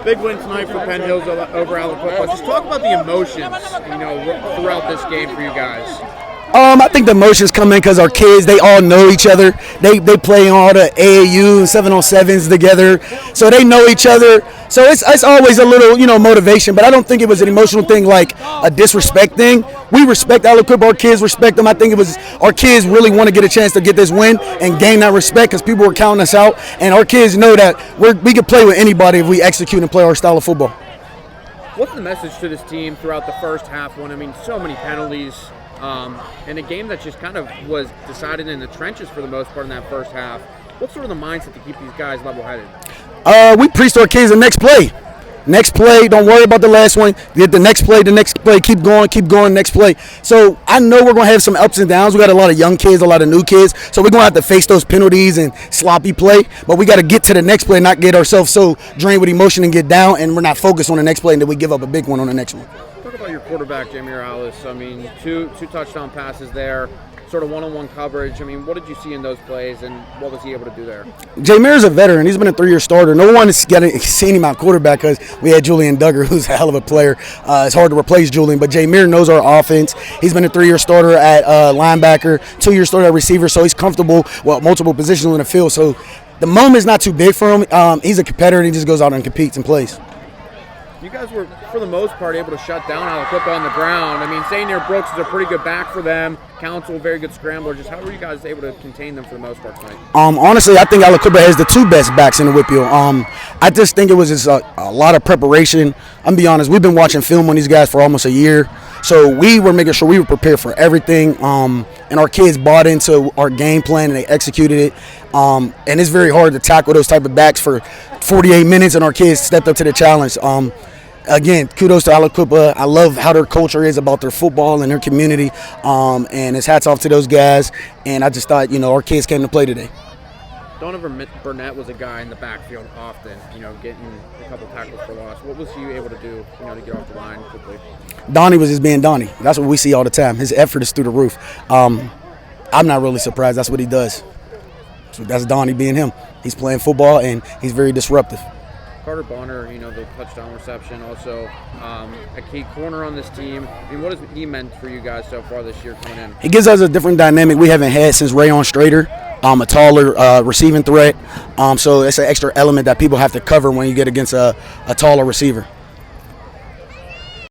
Big win tonight for Penn Hills over Aliquippa. Just talk about the emotions, throughout this game for you guys. I think the emotions come in because our kids, they all know each other. They play on all the AAU and 7-on-7s together, so they know each other. So it's always a little, motivation, but I don't think it was an emotional thing like a disrespect thing. We respect Aliquippa, our kids respect them. I think it was our kids really want to get a chance to get this win and gain that respect because people were counting us out, and our kids know that we can play with anybody if we execute and play our style of football. What's the message to this team throughout the first half when, so many penalties, and a game that just kind of was decided in the trenches for the most part in that first half? What's sort of the mindset to keep these guys level-headed? We preached to our kids the next play. Next play, don't worry about the last one. Get the next play, keep going, next play. So I know we're going to have some ups and downs. We got a lot of young kids, a lot of new kids. So we're going to have to face those penalties and sloppy play. But we got to get to the next play, not get ourselves so drained with emotion and get down, and we're not focused on the next play, and then we give up a big one on the next one. Talk about your quarterback, Jameer Alice. Two touchdown passes there. Sort of one-on-one coverage. What did you see in those plays, and what was he able to do there? Jameer's a veteran. He's been a 3-year starter. No one has seen him out quarterback because we had Julian Duggar, who's a hell of a player. It's hard to replace Julian, but Jameer knows our offense. He's been a 3-year starter at linebacker, 2-year starter at receiver, so he's comfortable with multiple positions on the field. So the moment's not too big for him. He's a competitor, and he just goes out and competes and plays. You guys were, for the most part, able to shut down Aliquippa on the ground. Zainier Brooks is a pretty good back for them. Council, very good scrambler. Just how were you guys able to contain them for the most part tonight? Honestly, I think Aliquippa has the two best backs in the Whitfield. I just think it was just a lot of preparation. I'm going to be honest, we've been watching film on these guys for almost a year. So we were making sure we were prepared for everything. And our kids bought into our game plan and they executed it. And it's very hard to tackle those type of backs for 48 minutes, and our kids stepped up to the challenge. Again, kudos to Aliquippa. I love how their culture is about their football and their community, and it's hats off to those guys. And I just thought, our kids came to play today. Donovan Burnett was a guy in the backfield often, getting a couple tackles for loss. What was he able to do, to get off the line quickly? Donnie was just being Donnie. That's what we see all the time. His effort is through the roof. I'm not really surprised. That's what he does. So that's Donnie being him. He's playing football, and he's very disruptive. Carter Bonner, the touchdown reception, also a key corner on this team. What has he meant for you guys so far this year coming in? He gives us a different dynamic we haven't had since Rayon Strader, a taller receiving threat. So it's an extra element that people have to cover when you get against a taller receiver.